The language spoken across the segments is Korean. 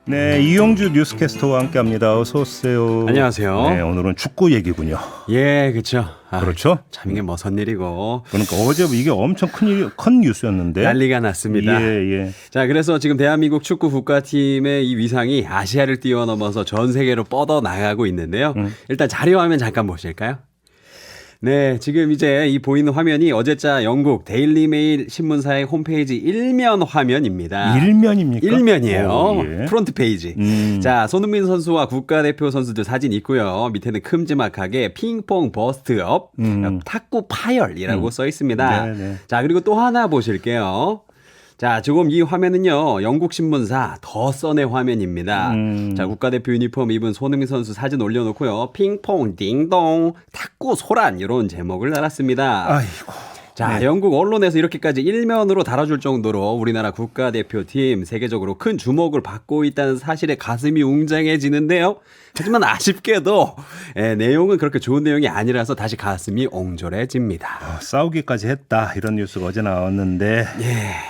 네, 이용주 뉴스캐스터와 함께합니다. 어서 오세요. 안녕하세요. 네, 오늘은 축구 얘기군요. 예, 그렇죠. 그렇죠? 참 이게 뭐선 일이고. 그러니까 어제 이게 엄청 큰 뉴스였는데. 난리가 났습니다. 예. 자, 그래서 지금 대한민국 축구 국가팀의 이 위상이 아시아를 뛰어넘어서 전 세계로 뻗어 나가고 있는데요. 일단 자료화면 잠깐 보실까요? 네, 지금 이제 이 보이는 화면이 어제자 영국 데일리메일 신문사의 홈페이지 일면 화면입니다. 일면입니까? 일면이에요. 오, 예. 프론트 페이지. 자, 손흥민 선수와 국가대표 선수들 사진 있고요. 밑에는 큼지막하게 핑퐁 버스트업, 탁구 파열이라고 써 있습니다. 네네. 자, 그리고 또 하나 보실게요. 자, 지금 이 화면은요, 영국 신문사 더 선의 화면입니다. 자, 국가대표 유니폼 입은 손흥민 선수 사진 올려놓고요. 핑퐁, 딩동, 탁구, 소란, 이런 제목을 달았습니다. 아이고. 자, 네. 영국 언론에서 이렇게까지 일면으로 달아줄 정도로 우리나라 국가대표팀 세계적으로 큰 주목을 받고 있다는 사실에 가슴이 웅장해지는데요. 하지만 아쉽게도 내용은 그렇게 좋은 내용이 아니라서 다시 가슴이 옹졸해집니다. 싸우기까지 했다 이런 뉴스가 어제 나왔는데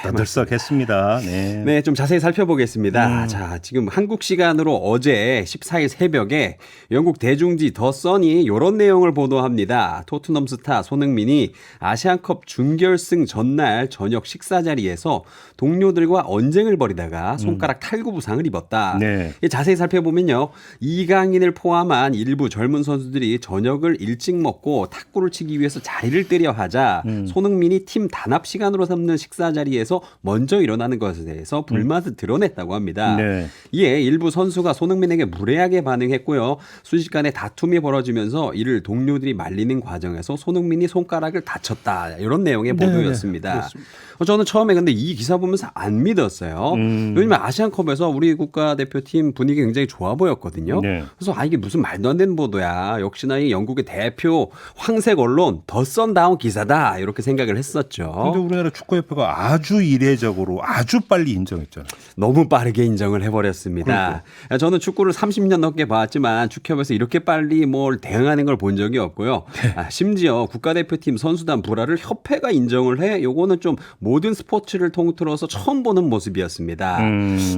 떠들썩했습니다. 네, 좀 자세히 살펴보겠습니다. 자, 지금 한국 시간으로 어제 14일 새벽에 영국 대중지 더 선이 이런 내용을 보도합니다. 토트넘 스타 손흥민이 아시안컵 준결승 전날 저녁 식사 자리에서 동료들과 언쟁을 벌이다가 손가락 탈구 부상을 입었다. 네. 자세히 살펴보면요. 이강인을 포함한 일부 젊은 선수들이 저녁을 일찍 먹고 탁구를 치기 위해서 자리를 뜨려 하자 손흥민이 팀 단합 시간으로 삼는 식사 자리에서 먼저 일어나는 것에 대해서 불만을 드러냈다고 합니다. 네. 이에 일부 선수가 손흥민에게 무례하게 반응했고요. 순식간에 다툼이 벌어지면서 이를 동료들이 말리는 과정에서 손흥민이 손가락을 다쳤다. 이런 내용의 보도였습니다. 저는 처음에 근데 이 기사 보면서 안 믿었어요. 왜냐면 아시안컵에서 우리 국가대표팀 분위기 굉장히 좋아 보였거든요. 네. 그래서 이게 무슨 말도 안 되는 보도야. 역시나 이 영국의 대표 황색 언론 더 선다운 기사다. 이렇게 생각을 했었죠. 근데 우리나라 축구협회가 아주 이례적으로 아주 빨리 인정했잖아요. 너무 빠르게 인정을 해버렸습니다. 그러니까. 저는 축구를 30년 넘게 봤지만 축협에서 이렇게 빨리 뭘 대응하는 걸 본 적이 없고요. 심지어 국가대표팀 선수단 불화를 협회가 인정을 해. 요거는 좀 모든 스포츠를 통틀어서 처음 보는 모습이었습니다.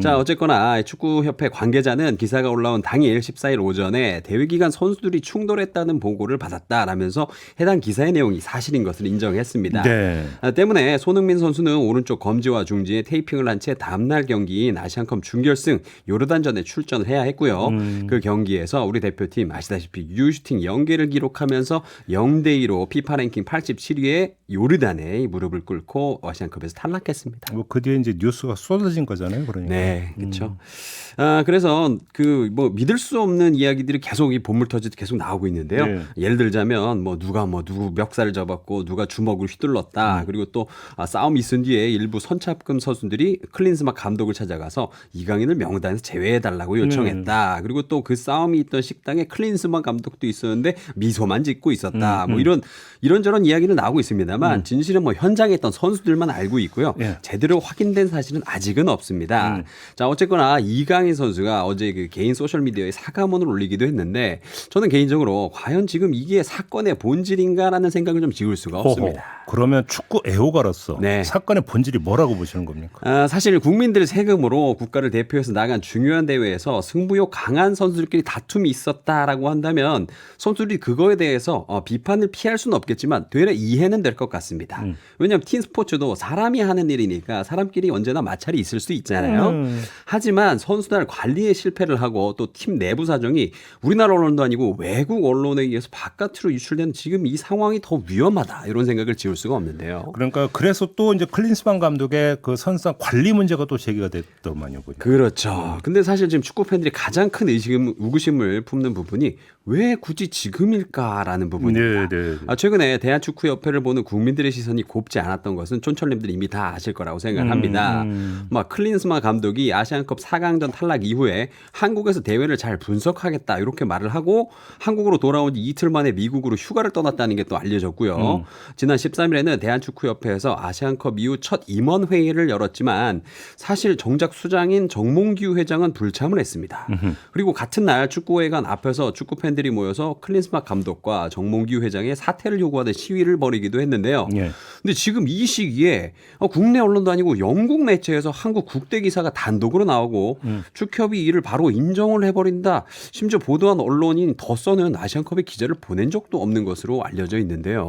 자, 어쨌거나 축구협회 관계자는 기사가 올라온 당일 14일 오전에 대회기간 선수들이 충돌했다는 보고를 받았다라면서 해당 기사의 내용이 사실인 것을 인정했습니다. 네. 때문에 손흥민 선수는 오른쪽 검지와 중지에 테이핑을 한 채 다음날 경기인 아시안컵 준결승 요르단전에 출전을 해야 했고요. 그 경기에서 우리 대표팀 아시다시피 유슈팅 0개를 기록하면서 0대2로 피파 랭킹 87위에 요르단의 무릎을 꿇고 아시안컵에서 탈락했습니다. 뭐 그 뒤에 이제 뉴스가 쏟아진 거잖아요, 그러니까. 네, 그렇죠. 그래서 그 뭐 믿을 수 없는 이야기들이 계속 이 보물터지도 계속 나오고 있는데요. 네. 예를 들자면 뭐 누가 뭐 누구 멱살을 잡았고 누가 주먹을 휘둘렀다. 그리고 또 싸움이 있은 뒤에 일부 선착금 선수들이 클린스만 감독을 찾아가서 이강인을 명단에서 제외해달라고 요청했다. 그리고 또 그 싸움이 있던 식당에 클린스만 감독도 있었는데 미소만 짓고 있었다. 뭐 이런저런 이야기는 나오고 있습니다만 진실은 뭐 현장에 있던 선수들만 알고 있고요. 예. 제대로 확인된 사실은 아직은 없습니다. 자, 어쨌거나 이강인 선수가 어제 그 개인 소셜미디어에 사과문을 올리기도 했는데 저는 개인적으로 과연 지금 이게 사건의 본질인가라는 생각을 좀 지울 수가 없습니다. 그러면 축구 애호가로서 네. 사건의 본질이 뭐라고 보시는 겁니까? 사실 국민들 세금으로 국가를 대표해서 나간 중요한 대회에서 승부욕 강한 선수들끼리 다툼이 있었다라고 한다면 선수들이 그거에 대해서 비판을 피할 수는 없겠지만 되려 이해는 될 것 같습니다. 왜냐하면 팀 스포츠도 사람이 하는 일이니까 사람끼리 언제나 마찰이 있을 수 있잖아요. 하지만 선수단 관리에 실패를 하고 또 팀 내부 사정이 우리나라 언론도 아니고 외국 언론에 의해서 바깥으로 유출되는 지금 이 상황이 더 위험하다 이런 생각을 지울 수가 없는데요. 그러니까 그래서 또 이제 클린스만 감독의 그 선수단 관리 문제가 또 제기가 됐더만요. 그렇죠. 근데 사실 지금 축구 팬들이 가장 큰 의구심을 품는 부분이 왜 굳이 지금일까라는 부분입니다. 네. 최근에 대한축구협회를 보는 국민들의 시선이 곱지 않았던 것은 촌철님들 이미 다 아실 거라고 생각을 합니다. 막 클린스만 감독이 아시안컵 4강전 탈락 이후에 한국에서 대회를 잘 분석하겠다 이렇게 말을 하고 한국으로 돌아온 지 이틀 만에 미국으로 휴가를 떠났다는 게 또 알려졌고요. 지난 13일에는 대한축구협회에서 아시안컵 이후 첫 임원 회의를 열었지만 사실 정작 수장인 정몽규 회장은 불참을 했습니다. 그리고 같은 날 축구회관 앞에서 축구 팬들 팬들이 모여서 클린스만 감독과 정몽규 회장의 사퇴를 요구하는 시위를 벌이기도 했는데요. 예. 근데 지금 이 시기에 국내 언론도 아니고 영국 매체에서 한국 국대 기사가 단독으로 나오고 축협이 이를 바로 인정을 해버린다. 심지어 보도한 언론인 더선은 아시안컵에 기자를 보낸 적도 없는 것으로 알려져 있는데요.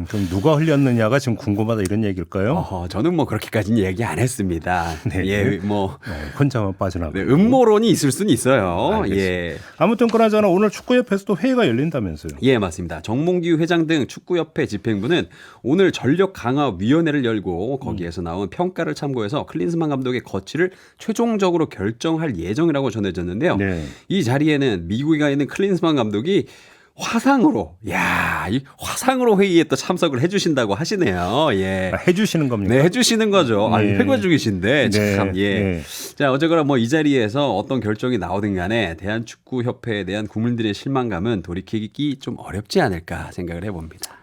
그럼 누가 흘렸느냐가 지금 궁금하다 이런 얘기일까요? 저는 뭐 그렇게까지는 얘기 안 했습니다. 네. 예, 뭐 혼자만 빠져나가. 네, 음모론이 있을 수는 있어요. 알겠습니다. 예. 아무튼 그나저나 오늘 축구협회에서도 회의가 열린다면서요. 예, 맞습니다. 정몽규 회장 등 축구협회 집행부는 오늘 전력 강화 위원회를 열고 거기에서 나온 평가를 참고해서 클린스만 감독의 거취를 최종적으로 결정할 예정이라고 전해졌는데요. 네. 이 자리에는 미국에 가 있는 클린스만 감독이 화상으로 이 화상으로 회의에 또 참석을 해주신다고 하시네요. 예. 해주시는 겁니까? 네, 해주시는 거죠. 아니, 네. 회과 중이신데 네. 참 예. 네. 자, 어쨌거나 뭐 이 자리에서 어떤 결정이 나오든 간에 대한축구협회에 대한 국민들의 실망감은 돌이키기 좀 어렵지 않을까 생각을 해봅니다.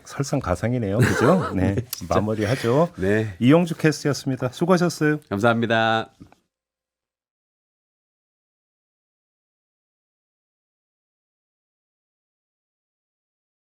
설상가상이네요. 그죠? 네. 마무리하죠. 네, 이영주 캐스트였습니다. 수고하셨어요. 감사합니다.